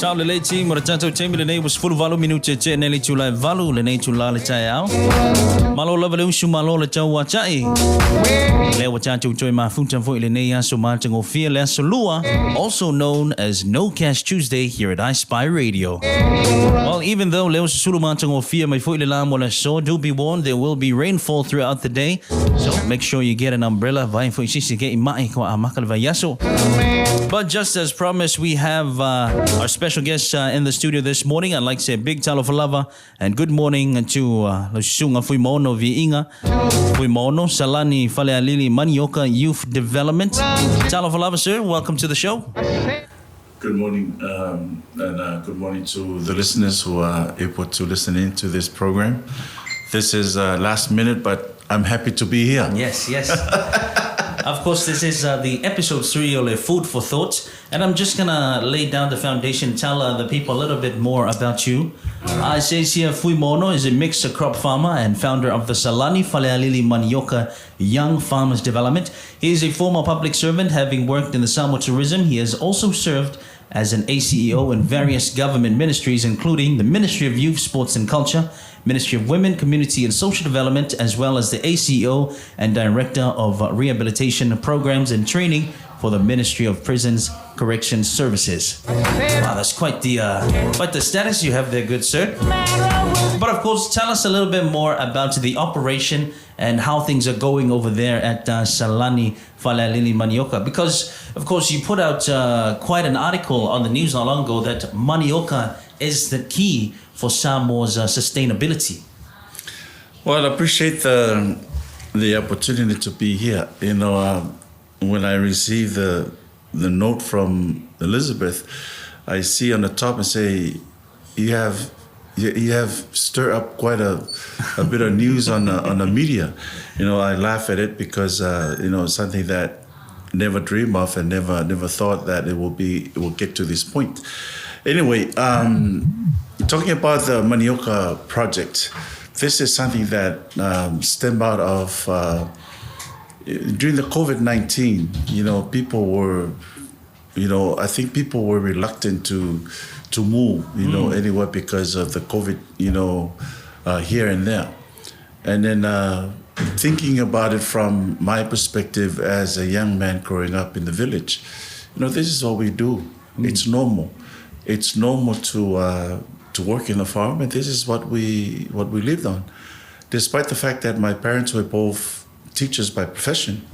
Ciao le leiti, moratanto temi le nei was full valu minute che neli chula valu le nei chula le chao. Malo lava le usu malo le chau wachai. Le wachanto joy ma funtan foi le nei aso mantango fia le solua, also known as No Cash Tuesday here at iSpy Radio. Well, even though le sulu mantango fia mai foi le lam wala so, do be warned there will be rainfall throughout the day. So make sure you get an umbrella. Vai foi sisi ke mai ko amakal vayaso. But just as promised, we have our special guest in the studio this morning. I'd like to say a big talo for lava and good morning to Sunga Fuimaono Viiga Fuimaono, Salani Falealili Manioka Youth Development. Talo for lava, sir. Welcome to the show. Good morning, and good morning to the listeners who are able to listen in to this program. This is last minute, but I'm happy to be here. Yes. Of course, this is the episode 3 of Food for Thought, and I'm just gonna lay down the foundation, tell the people a little bit more about you. It says here, Fuimaono is a mixed crop farmer and founder of the Salani Falealili Manioka Young Farmers Development. He is a former public servant, having worked in the Samoa tourism. He has also served as an ACEO in various government ministries, including the Ministry of Youth, Sports and Culture, Ministry of Women, Community and Social Development, as well as the ACEO and Director of Rehabilitation Programs and Training for the Ministry of Prisons, Corrections Services. Wow, that's quite the status you have there, good sir. But of course, tell us a little bit more about the operation and how things are going over there at Salani Falealili Manioka. Because, of course, you put out quite an article on the news not long ago that manioka is the key for Samoa's sustainability. Well, I appreciate the opportunity to be here. You know, when I received the note from Elizabeth, I see on the top and say, you have stirred up quite a bit of news on the media. You know, I laugh at it because something that never dreamed of and never thought that it will get to this point. Anyway, talking about the Manioka project, this is something that stemmed out of during the COVID-19. People were, I think people were reluctant to move, anywhere because of the COVID, here and there. And then thinking about it from my perspective as a young man growing up in the village, this is what we do. It's normal. It's normal to work in a farm, and this is what we lived on. Despite the fact that my parents were both teachers by profession,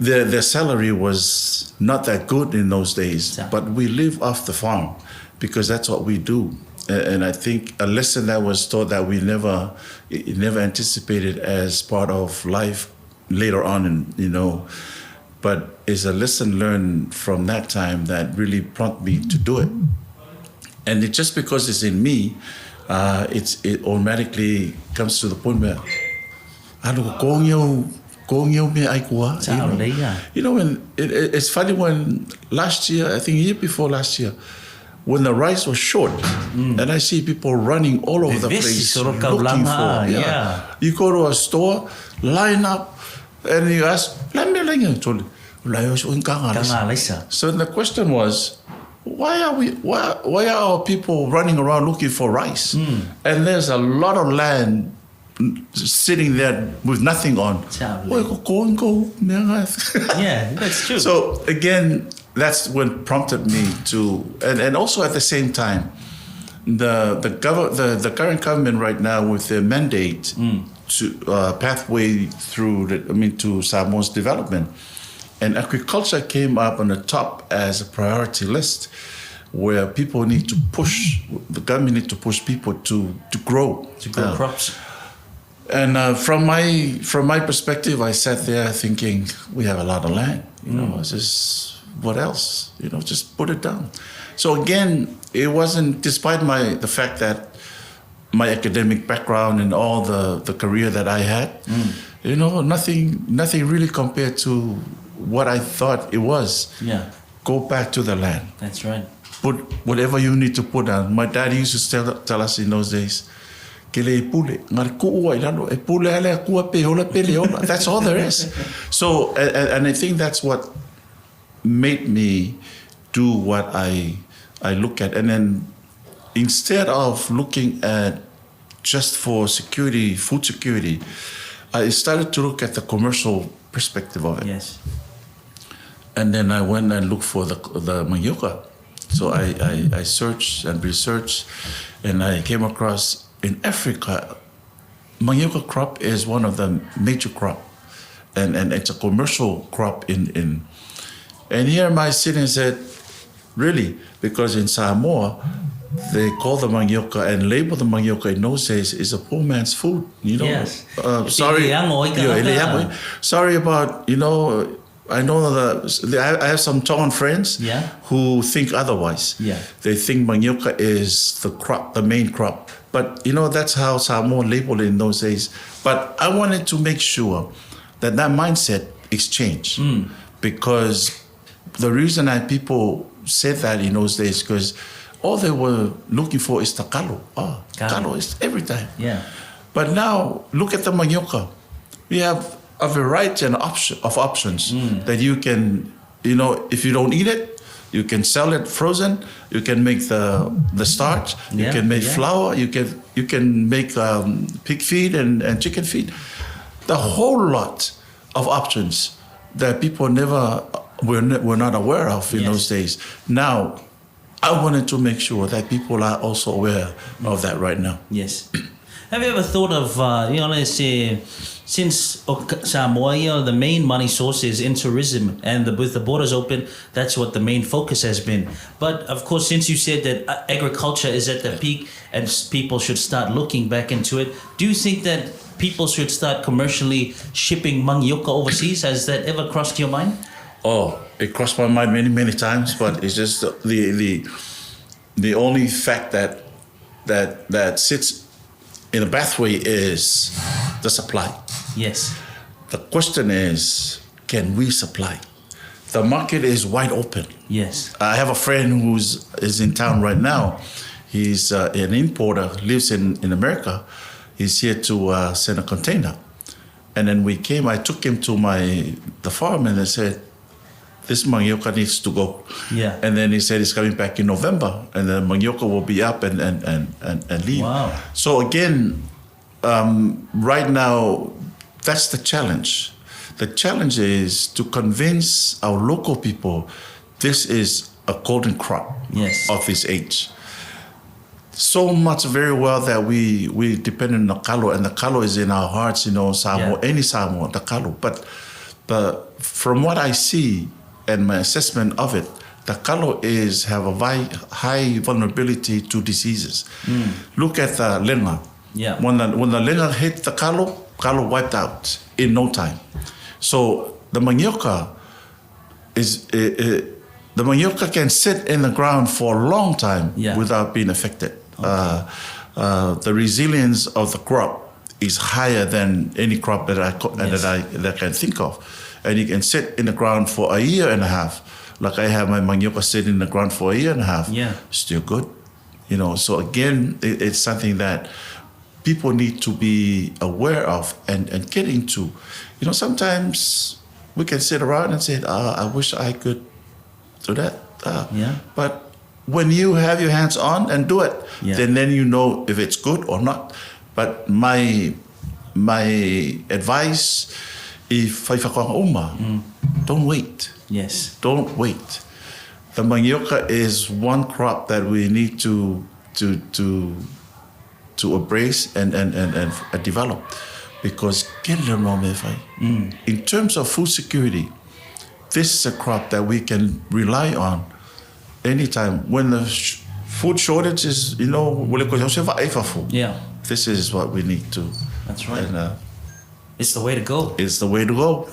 their salary was not that good in those days, but we live off the farm because that's what we do. And I think a lesson that was taught that we never anticipated as part of life later on, but it's a lesson learned from that time that really prompted me to do it. And it just because it's in me, it automatically comes to the point where when it's funny when last year, I think a year before last year, when the rice was short, and I see people running all over the place looking for. You go to a store, line up, and you ask, so the question was, why are our people running around looking for rice? And there's a lot of land sitting there with nothing on. Yeah, that's true. So again, that's what prompted me to, and also at the same time, the current government right now with their mandate to pathway to Samoa's development, and agriculture came up on the top as a priority list, where people need to push, the government need to push people to grow crops. And from my perspective, I sat there thinking, we have a lot of land, what else? Just put it down. So again, it wasn't, despite the fact that my academic background and all the career that I had, nothing really compared to what I thought it was. Yeah. Go back to the land. That's right. Put whatever you need to put down. My dad used to tell us in those days, that's all there is. So, and I think that's what made me do what I I look at, and then instead of looking at just for security, food security, I started to look at the commercial perspective of it. Yes. And then I went and looked for the manioka. So I searched and researched, and I came across in Africa, manioka crop is one of the major crop, and it's a commercial crop and here my student said, really, because in Samoa they call the manioka and label the manioka in those days is a poor man's food. Yes. Sorry. Sorry about I know that I have some Tongan friends who think otherwise. Yeah. They think manioka is the crop, the main crop. But that's how Samoa labeled it in those days. But I wanted to make sure that mindset is changed. Because the reason that people said that in those days, because all they were looking for is the kalo. Kalo is every time. Yeah. But now, look at the manioka. We have a variety of options that you can, if you don't eat it, you can sell it frozen. You can make the starch. You can make flour. You can make pig feed and chicken feed. The whole lot of options that people were not aware of in those days. Now, I wanted to make sure that people are also aware of that right now. Yes. Have you ever thought of, let's say, since Samoa, the main money source is in tourism, and with the borders open, that's what the main focus has been. But of course, since you said that agriculture is at the peak and people should start looking back into it, do you think that people should start commercially shipping manioka overseas? Has that ever crossed your mind? Oh, it crossed my mind many, many times, but it's just the only fact that sits in the pathway is the supply. Yes. The question is, can we supply? The market is wide open. Yes. I have a friend is in town right now. He's an importer, lives in America. He's here to send a container. And then I took him to the farm and I said, this manioka needs to go. Yeah. And then he said he's coming back in November and the manioka will be up and leave. Wow. So again, right now, that's the challenge. The challenge is to convince our local people this is a golden crop of this age. So much very well that we depend on the kalo, and the kalo is in our hearts, Samoa, any Samoa, the kalo. But from what I see and my assessment of it, the kalo have a high vulnerability to diseases. Look at the lenga. Yeah. When the lenga hit the kalo wiped out in no time. So the manioka the manioka can sit in the ground for a long time without being affected. Okay. The resilience of the crop is higher than any crop that I can think of, and you can sit in the ground for a year and a half. Like I have my manioka sitting in the ground for a year and a half. Yeah. Still good. So again, it's something that people need to be aware of and get into. Sometimes we can sit around and say, I wish I could do that. But when you have your hands on and do it, then you know if it's good or not. But my advice, don't wait. Yes. Don't wait. The manioka is one crop that we need to embrace and develop, because in terms of food security, this is a crop that we can rely on anytime. When the food shortage is, this is what we need to. That's right. And, it's the way to go. It's the way to go.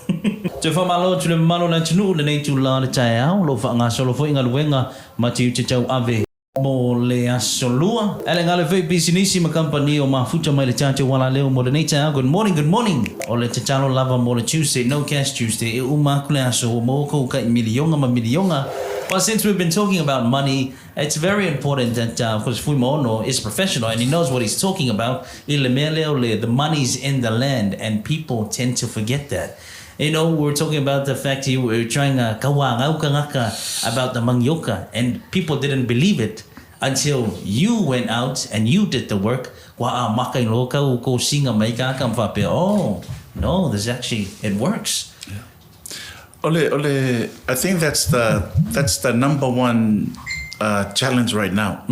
Te whamalo tule malo na tunu le nei tu la le tae au lo wha solo fo inga luenga matiu te tau ave mo le asolua. Ele ngale fei pisinisi ma company o mafuta mai le tate wala leo mo le nei tae au. Good morning, good morning. O le te talo lava mo le Tuesday, no cash Tuesday. E umaku le aso mo ko ka milionga ma milionga. Well, since we've been talking about money, it's very important that, of course, Fuimaono is professional and he knows what he's talking about. The money's in the land, and people tend to forget that. You know, we're talking about the fact you were trying about the Manioka, and people didn't believe it until you went out and you did the work. Oh, no, this actually, it works. Ole, I think that's the number one challenge right now.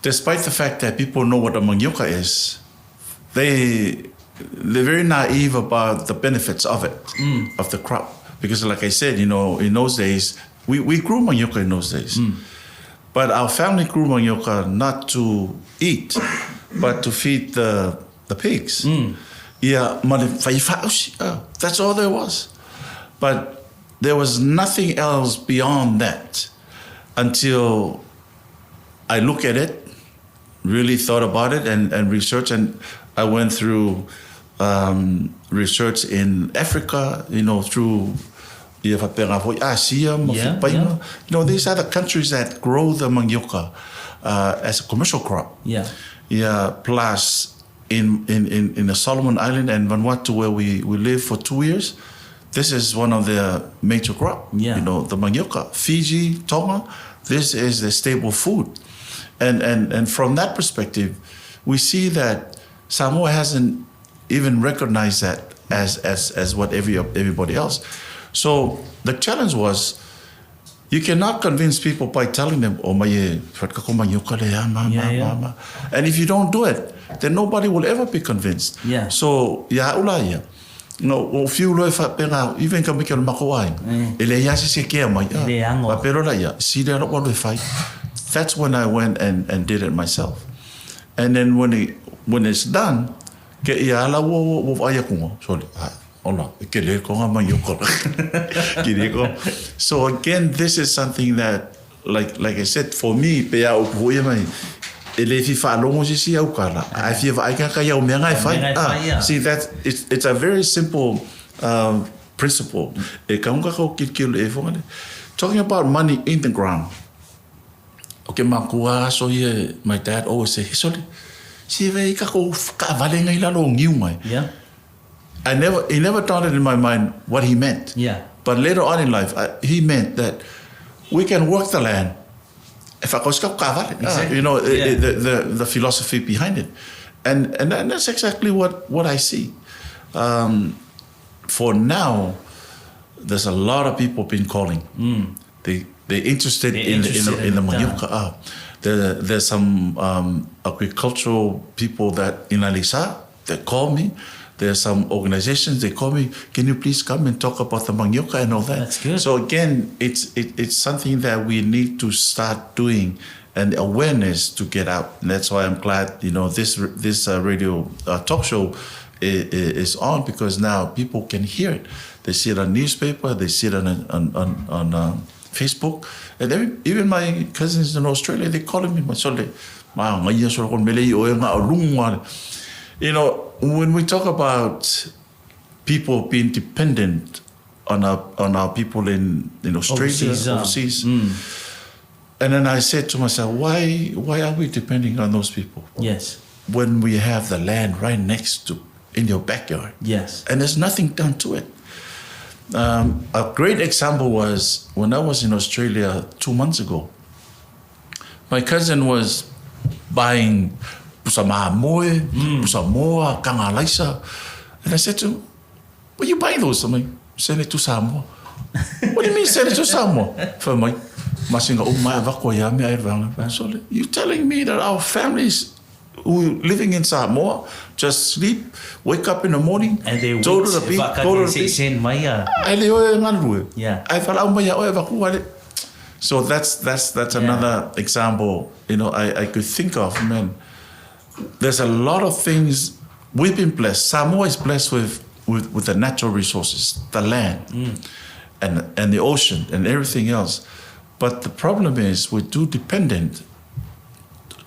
Despite the fact that people know what a manioka is, they're very naive about the benefits of it, of the crop. Because like I said, you know, in those days, we grew manioka in those days. But our family grew manioka not to eat, but to feed the pigs. Yeah, that's all there was. But there was nothing else beyond that until I look at it, really thought about it and researched. And I went through research in Africa, you know, through Asia, you know, these are the countries that grow the manioka as a commercial crop. Plus in the Solomon Island and Vanuatu, where we lived for 2 years, this is one of the major crop. You know, the manioka. Fiji, Tonga, this is the staple food. And from that perspective, we see that Samoa hasn't even recognized that as what everybody else. So the challenge was, you cannot convince people by telling them, and if you don't do it, then nobody will ever be convinced. So no, few even can make a makoai. That's when I went and did it myself. And then when it's done, so again, this is something that, like I said, for me, see, that it's a very simple principle. Talking about money in the ground. Okay, my dad always say, he never thought it in my mind what he meant. But later on in life, he meant that we can work the land. You know, the philosophy behind it. And that's exactly what I see. For now, there's a lot of people been calling. They're interested in the manioka. There's some agricultural people that in Alisa that call me. There's some organizations, they call me, can you please come and talk about the manioka and all that? That's good. So again, it's something that we need to start doing, and awareness to get out. And that's why I'm glad, you know, this radio talk show is on, because now people can hear it. They see it on newspaper, they see it on Facebook, and even my cousins in Australia, they call me. You know, when we talk about people being dependent on our people in Australia, overseas, and then I said to myself, why are we depending on those people? When we have the land right next to, in your backyard. And there's nothing done to it. A great example was when I was in Australia 2 months ago. My cousin was buying Pusamoa, Kangalaisa. And I said to him, "What are you buying those?" I'm like, "Send it to Samoa." "What do you mean send it to Samoa?" For my so you're telling me that our families who living in Samoa just sleep, wake up in the morning, and they go to the beach, So that's another example, you know, I could think of. Man, there's a lot of things we've been blessed. Samoa is blessed with the natural resources, the land, and the ocean and everything else. But the problem is we're too dependent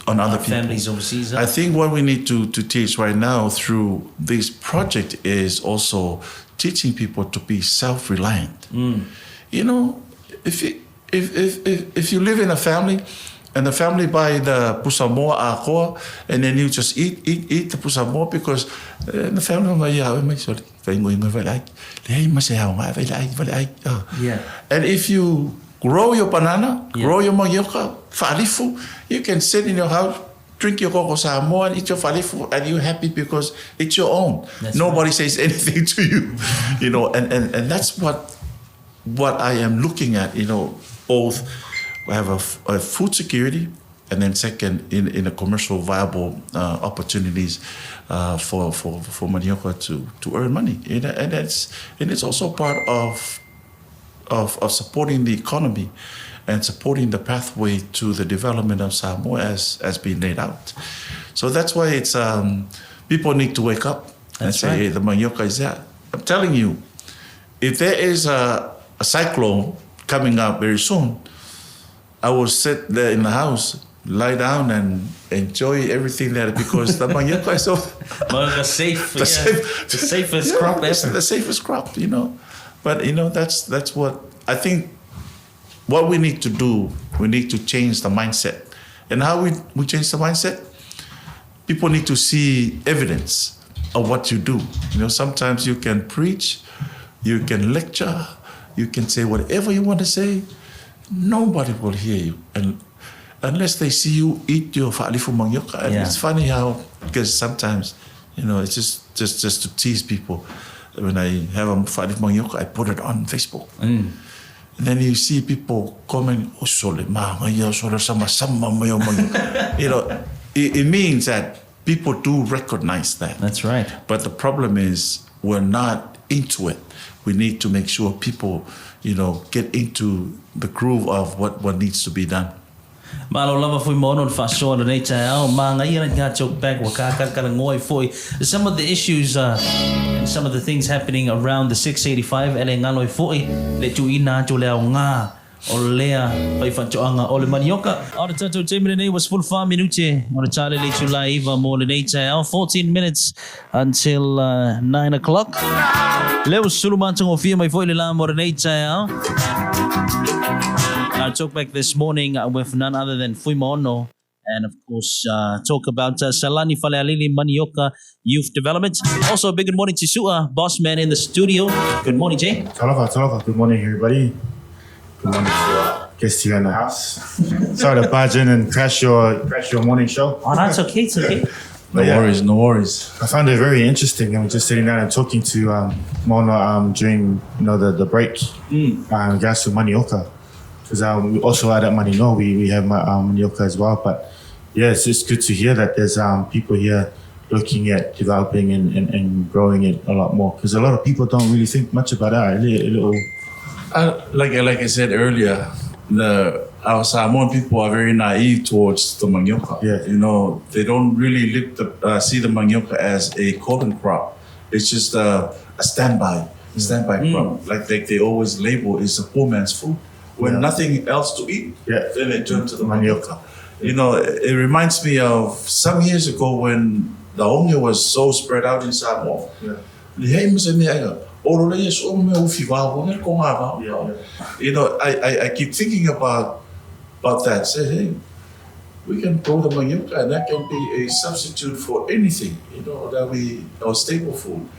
on other people. Families overseas. I think what we need to teach right now through this project is also teaching people to be self-reliant. You know, if you live in a family And the family buy the pusamoa akoa, and then you just eat the pusamoa because the family and if you grow your banana, grow your manioka, falifu, you can sit in your house, drink your koko samoa and eat your falifu, and you're happy because it's your own. Nobody says anything to you, and that's what I am looking at, both we have a food security, and then second, in a commercial viable opportunities for manioka to earn money, and it's also part of supporting the economy and supporting the pathway to the development of Samoa as being laid out. So that's why it's people need to wake up and say, hey, the manioka is there. I'm telling you, if there is a cyclone coming up very soon, I will sit there in the house, lie down and enjoy everything there because the manioka is the safest crop ever. It's the safest crop, But that's what I think. What we need to do, we need to change the mindset. And how we change the mindset? People need to see evidence of what you do. Sometimes you can preach, you can lecture, you can say whatever you want to say. Nobody will hear you, and unless they see you eat your fa'alifu manioka. And it's funny how, because sometimes, it's just to tease people. When I have a fa'alifu manioka, I put it on Facebook. And then you see people comment, it means that people do recognize that. That's right. But the problem is we're not into it. We need to make sure people, get into the groove of what needs to be done. Malo lava Fuimaono fasoa nei taou mangaia nga joke back wakakakangoi foi. Some of the issues and some of the things happening around the 685 ele ngaloi foi le tuina to leo nga o lea pai fatoanga o le manioka. Ora tatou te nei was full 5 minute on the tale le tulaiva mo le nei taou 14 minutes until 9 o'clock. Leo sulumantung o fia mai foi le la mo le nei taou. I talk back this morning with none other than Fuimaono, and of course talk about Salani Falealili Manioka Youth Development. Also, a big good morning to Sua, boss man in the studio. Good morning, Jay. Talanoa. Good morning, everybody. Good morning to guests here in the house. Sorry to barge in and crash your morning show. Oh, that's okay. It's okay. No worries. I found it very interesting. I was just sitting down and talking to Mona during the break. Regards to manioka. Because we also at Maninoa, we have manioka as well. But yeah, it's just good to hear that there's people here looking at developing and growing it a lot more. Because a lot of people don't really think much about that. Like I said earlier, our Samoan people are very naive towards the manioka. Yeah. They don't really see the manioka as a colon crop. It's just a standby crop. Like they always label it's a poor man's food. When nothing else to eat, then they turn to the manioka. It reminds me of some years ago when the onga was so spread out in Samoa. I keep thinking about that. Say, hey, we can grow the manioka, and that can be a substitute for anything. Our staple food.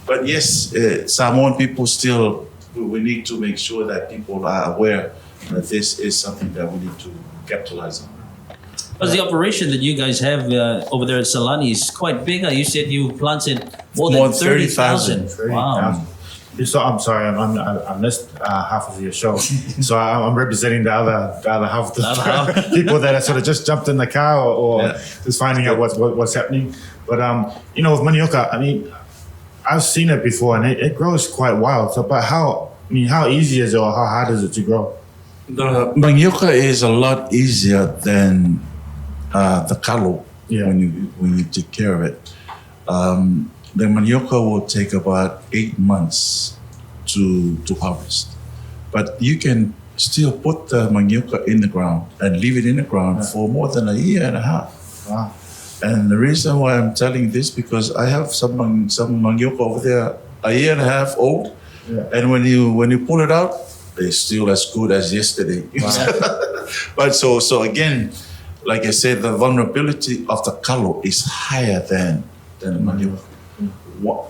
But yes, Samoan people still, we need to make sure that people are aware that this is something that we need to capitalize on. Because the operation that you guys have over there at Salani is quite big. You said you planted more than 30,000. Wow. So I'm sorry, I missed half of your show. So I'm representing the other half of the people that are sort of just jumped in the car or just finding out what's happening. But with manioka, I've seen it before, and it grows quite wild. So, but how easy is it, or how hard is it to grow? The manioka is a lot easier than the kalo when you take care of it. The manioka will take about 8 months to harvest, but you can still put the manioka in the ground and leave it in the ground for more than a year and a half. Wow. And the reason why I'm telling this, because I have some manioka over there, a year and a half old, and when you pull it out, They're still as good as yesterday. But so again, like I said, the vulnerability of the kalo is higher than the manioka.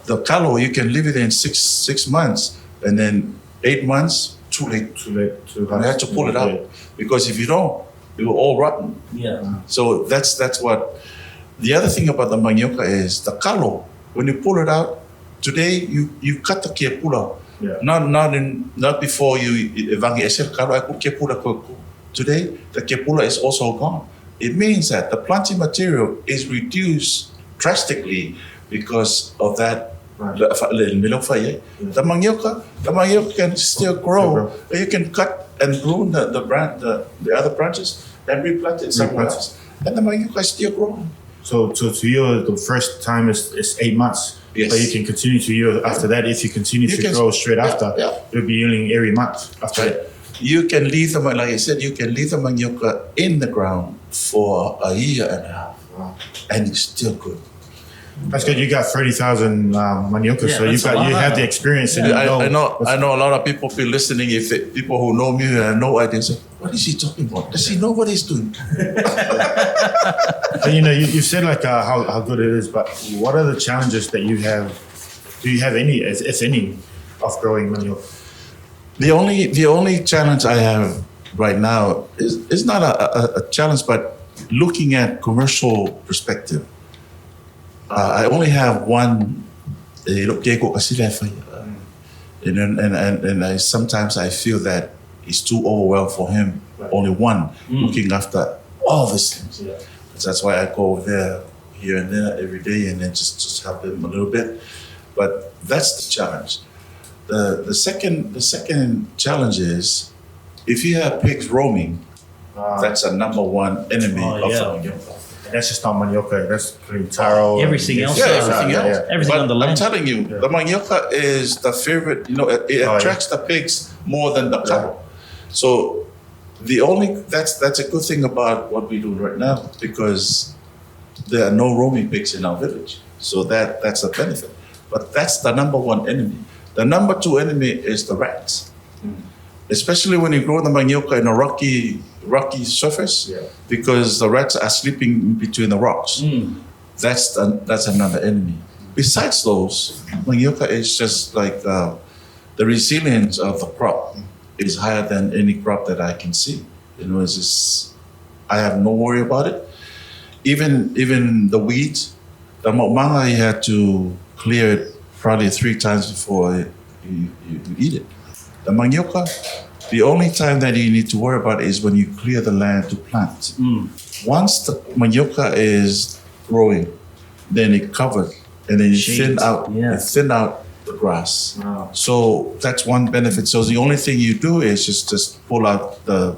The kalo, you can live it in six months, and then 8 months, too late. You have to pull it out, because if you don't, it will all rotten. Yeah. So that's what. The other thing about the manioka is the kalo. When you pull it out, today you cut the kepula. Yeah. Not before you evangi esel kalo I put kepula koku. Today the kepula is also gone. It means that the planting material is reduced drastically because of that. The manioka can still grow. You can cut and prune the other branches and replant it somewhere else, and the manioka is still growing. So to you, the first time is 8 months. Yes. But you can continue to yield after that. If you continue to grow straight after, you'll be yielding every month after that. You can leave them, like I said, you can leave the manioka in the ground for a year and a half, and it's still good. That's good. You got 30,000 manioka, so you have the experience. And I know a lot of people be listening. People who know me have no idea. Say, what is he talking about? Does he know what he's doing? And, you said like how good it is, but what are the challenges that you have? Do you have any, if any, of growing manioka? The only challenge I have right now is not a challenge, but looking at commercial perspective. I only have one. And I sometimes I feel that it's too overwhelmed for him. Only one looking after all these things. Yeah. That's why I go over there here and there every day, and then just help him a little bit. But that's the challenge. The second challenge is if you have pigs roaming, that's a number one enemy of the manioka. That's just not manioka. That's taro. Everything else. Everything else. Everything on the land. I'm telling you, the manioka is the favorite. It attracts the pigs more than the cattle. So that's a good thing about what we do right now, because there are no roaming pigs in our village. So that's a benefit. But that's the number one enemy. The number two enemy is the rats. Especially when you grow the manioka in a rocky surface, because the rats are sleeping in between the rocks. That's another enemy. Besides those, manioka is just like the resilience of the crop is higher than any crop that I can see. It's just, I have no worry about it. Even the weeds, the manga, you had to clear it probably 3 times before you eat it. The manioka, the only time that you need to worry about is when you clear the land to plant. Once the manioka is growing, then it covers, and then you thin out the grass. Wow. So that's one benefit. So the only thing you do is just pull out the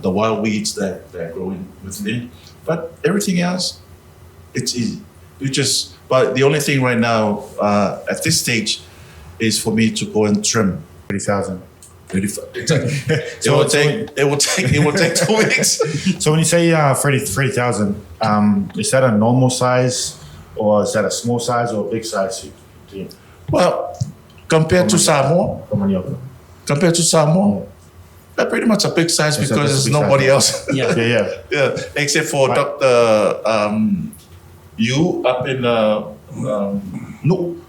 wild weeds that are growing within. But everything else, it's easy. But the only thing right now at this stage is for me to go and trim 30,000. 35. It will take 2 weeks. So when you say 30,000, is that a normal size, or is that a small size or a big size? Well, compared to Samoa, that's pretty much a big size, because there's nobody else. Yeah. Except for Dr. Yu up in Nu'u.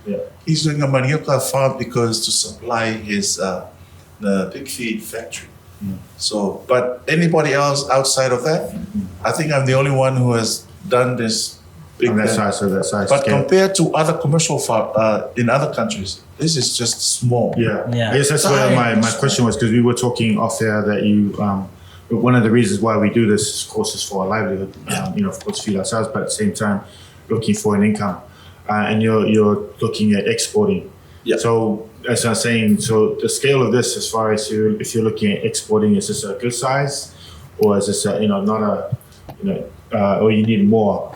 He's doing a manioka farm because to supply his the pig feed factory. So, but anybody else outside of that, I think I'm the only one who has done this big size. But compared to other commercial farm in other countries, this is just small. I guess that's where my question was, because we were talking off there that you one of the reasons why we do this, of course, is for our livelihood. Of course, feed ourselves, but at the same time, looking for an income, and you're looking at exporting. So as I was saying, so the scale of this, as far as if you're looking at exporting, is this a good size, or is this not a or you need more?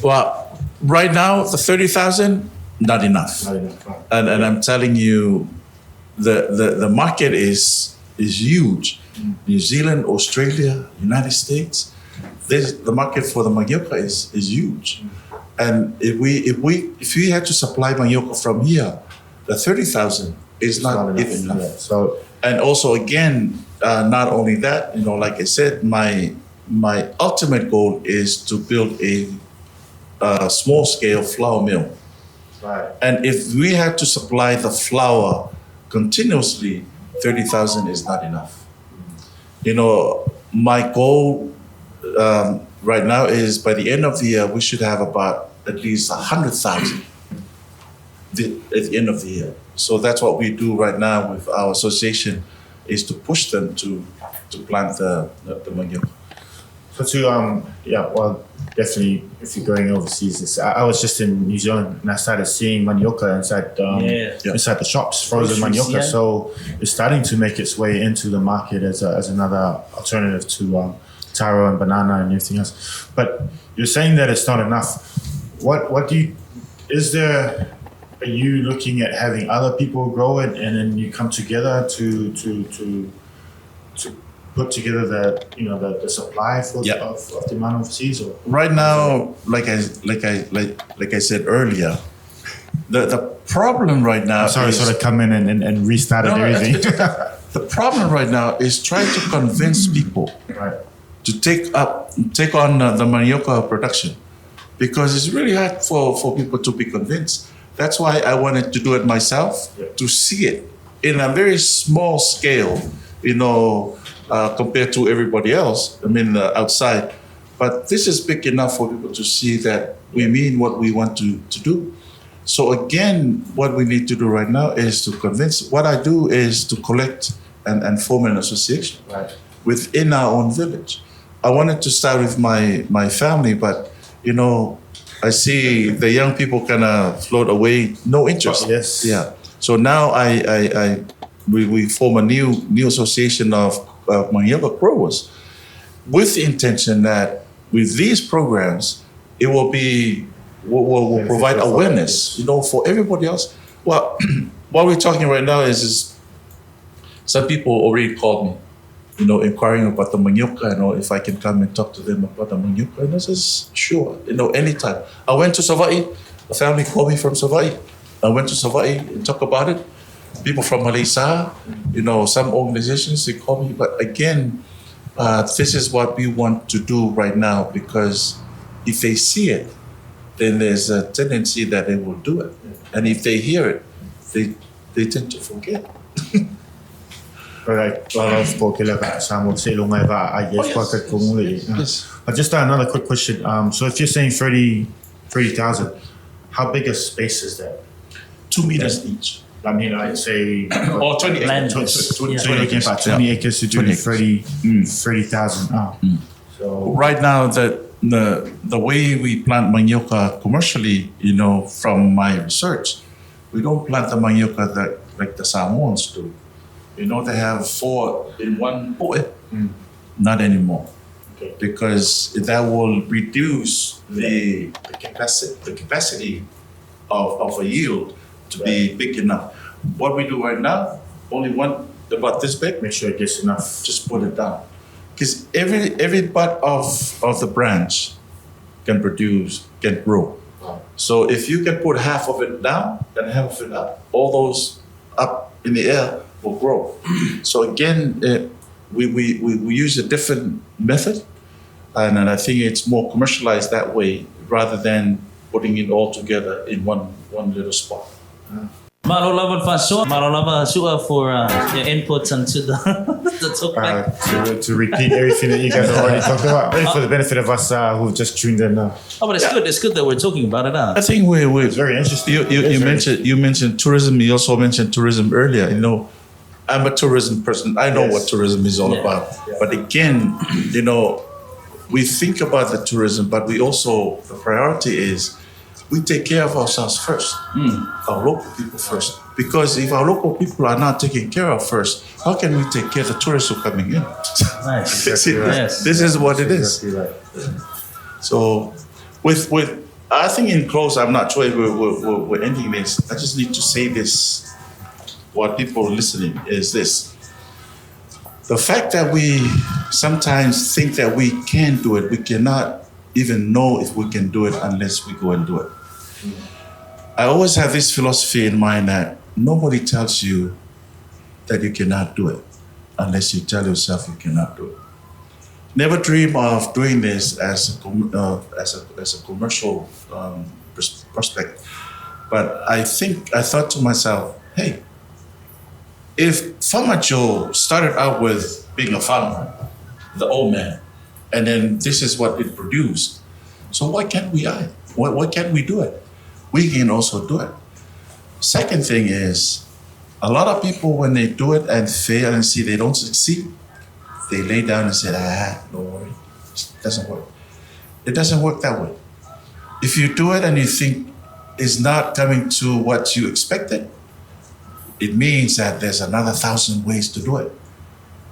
Well, right now the 30,000, not enough. And I'm telling you, the market is huge. New Zealand, Australia, United States. The market for the manioka is huge. And if we had to supply manioka from here, the 30,000 is not even enough. So And also, again, not only that, like I said, my ultimate goal is to build a small-scale flour mill. Right. And if we had to supply the flour continuously, 30,000 is not enough. My goal right now is by the end of the year, we should have about at least 100,000 at the end of the year. So that's what we do right now with our association, is to push them to plant the manioka. So definitely if you're going overseas, I was just in New Zealand and I started seeing manioka inside the shops, frozen manioka. Yeah. So it's starting to make its way into the market as another alternative to taro and banana and everything else. But you're saying that it's not enough. Are you looking at having other people grow it and then you come together to put together the supply of the amount overseas? Or right now, like I said earlier, the problem right now. Sorry, sort of come in and restarted everything. The problem right now is trying to convince people to take on the manioka production, because it's really hard for people to be convinced. That's why I wanted to do it myself, to see it in a very small scale, compared to everybody else, outside. But this is big enough for people to see that we mean what we want to do. So again, what we need to do right now is to convince. What I do is to collect and form an association within our own village. I wanted to start with my family, but I see the young people kind of float away, no interest. Yes. Yeah. So now we form a new association of manioka growers, with the intention that with these programs, it will provide awareness, for everybody else. Well, what we're talking right now is some people already called me, inquiring about the manioka, if I can come and talk to them about the manioka. And I says, sure, anytime. I went to Savai'i, a family called me from Savai'i. I went to Savai'i and talked about it. People from Malaysia, some organizations, they call me. But again, this is what we want to do right now, because if they see it, then there's a tendency that they will do it. And if they hear it, they tend to forget. Just another quick question. So if you're saying 30,000, how big a space is that? 2 meters each. I mean, I'd say 20 Land. acres. so you're looking about 20 acres to do 30,000. So Right now, the way we plant manioka commercially, from my research, we don't plant the manioka like the Samoans do. They have 4 in one poe. Not anymore. Okay. Because that will reduce the capacity of a yield to be big enough. What we do right now, only one about this big, make sure it gets enough. just put it down. Because every butt of the branch can grow. Wow. So if you can put half of it down and half of it up, all those up in the air will grow. So again, we use a different method, and I think it's more commercialized that way rather than putting it all together in one little spot. Marolava Faso, Marolava Sua for your inputs into the topic. To repeat everything that you guys have already talked about, maybe for the benefit of us who've just tuned in. Oh, but it's good. It's good that we're talking about it. I think It's very interesting. You mentioned tourism. You also mentioned tourism earlier. I'm a tourism person. I know what tourism is all about. Yeah. But again, we think about the tourism, but we also, the priority is we take care of ourselves first, our local people first. Because if our local people are not taken care of first, how can we take care of the tourists who are coming in? Nice. This is what it is. Exactly right. So, with I think in close, I'm not sure if we're ending this. I just need to say this. What people are listening is this. The fact that we sometimes think that we can do it, we cannot even know if we can do it unless we go and do it. I always have this philosophy in mind that nobody tells you that you cannot do it unless you tell yourself you cannot do it. Never dream of doing this as a commercial prospect. But I thought to myself, hey, if Farmer Joe started out with being a farmer, the old man, and then this is what it produced, so why can't we do it? We can also do it. Second thing is, a lot of people, when they do it and fail and see they don't succeed, they lay down and say, don't worry, it doesn't work. It doesn't work that way. If you do it and you think it's not coming to what you expected, it means that there's another 1,000 ways to do it.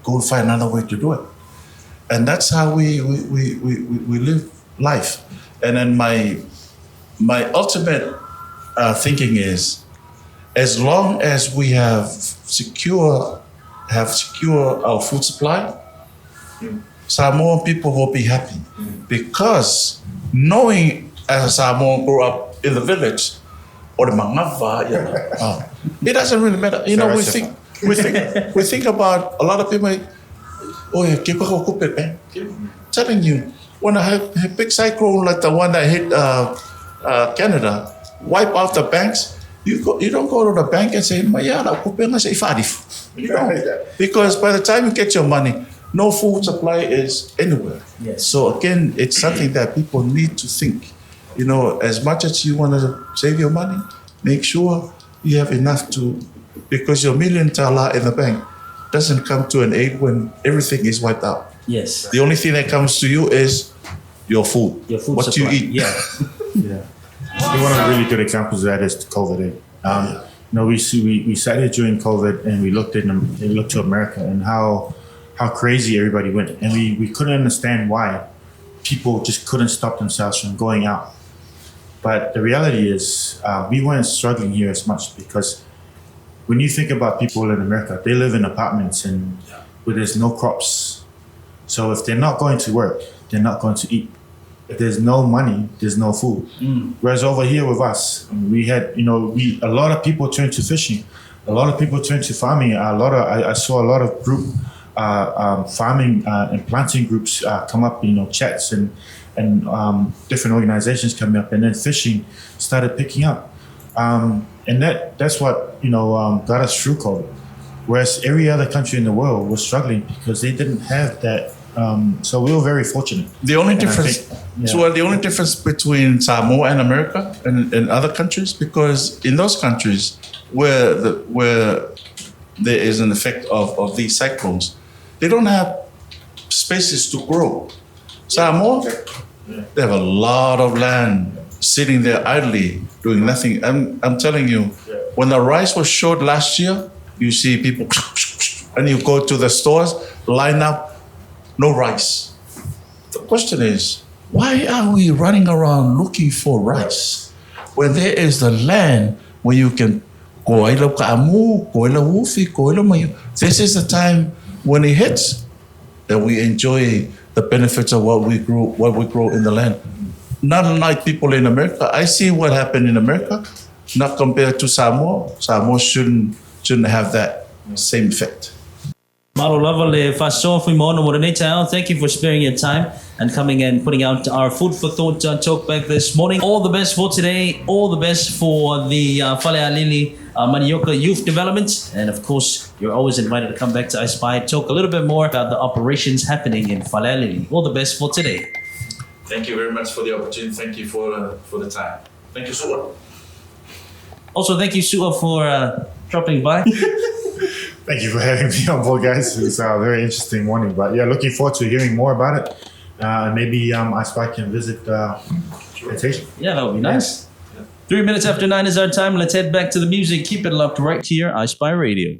Go find another way to do it. And that's how we live life. And then my ultimate thinking is, as long as we have secure our food supply, Samoan people will be happy. Because knowing as a Samoan grew up in the village, or the mangava, it doesn't really matter. You know, we think about a lot of people. Telling you, when a big cyclone like the one that hit Canada, wipe out the banks. You don't go to the bank and say, you don't. Because by the time you get your money, no food supply is anywhere. Yes. So again, it's something that people need to think. You know, as much as you want to save your money, make sure you have enough because your $1 million in the bank doesn't come to an aid when everything is wiped out. Yes. The only thing that comes to you is your food. Your food what supply. you eat. Yeah. Yeah. I think one of the really good examples of that is COVID. We sat here during COVID and we looked to America and how crazy everybody went, and we couldn't understand why people just couldn't stop themselves from going out. But the reality is, we weren't struggling here as much because when you think about people in America, they live in apartments and where there's no crops. So if they're not going to work, they're not going to eat. If there's no money, there's no food. Whereas over here with us, we had, a lot of people turned to fishing. A lot of people turned to farming. I saw a lot of group farming and planting groups come up, chats and different organizations coming up, and then fishing started picking up. And that's what, got us through COVID. Whereas every other country in the world was struggling because they didn't have that. So we were very fortunate. The only difference between Samoa and America and other countries, because in those countries where there is an effect of these cyclones, they don't have spaces to grow. Samoa, they have a lot of land sitting there idly doing nothing. I'm telling you, when the rice was short last year, you see people, and you go to the stores, line up, no rice. The question is, why are we running around looking for rice when there is the land where you can this is the time when it hits that we enjoy the benefits of what we grow in the land. Not unlike people in America. I see what happened in America, not compared to Samoa. Samoa shouldn't have that same effect. Malo lava le faso Fuimaono Maiava. Thank you for sparing your time and coming and putting out our food for thought talk back this morning. All the best for today. All the best for the Falealili Manioka Youth Development. And of course, you're always invited to come back to iSpy, talk a little bit more about the operations happening in Falealili. All the best for today. Thank you very much for the opportunity. Thank you for the time. Thank you, Sua. Also, thank you, Sua, for dropping by. Thank you for having me on board, guys. It's a very interesting morning. But yeah, looking forward to hearing more about it. Maybe iSpy can visit plantation. Yeah, that would be nice. 3 minutes after 9 is our time. Let's head back to the music. Keep it locked right here, iSpy Radio.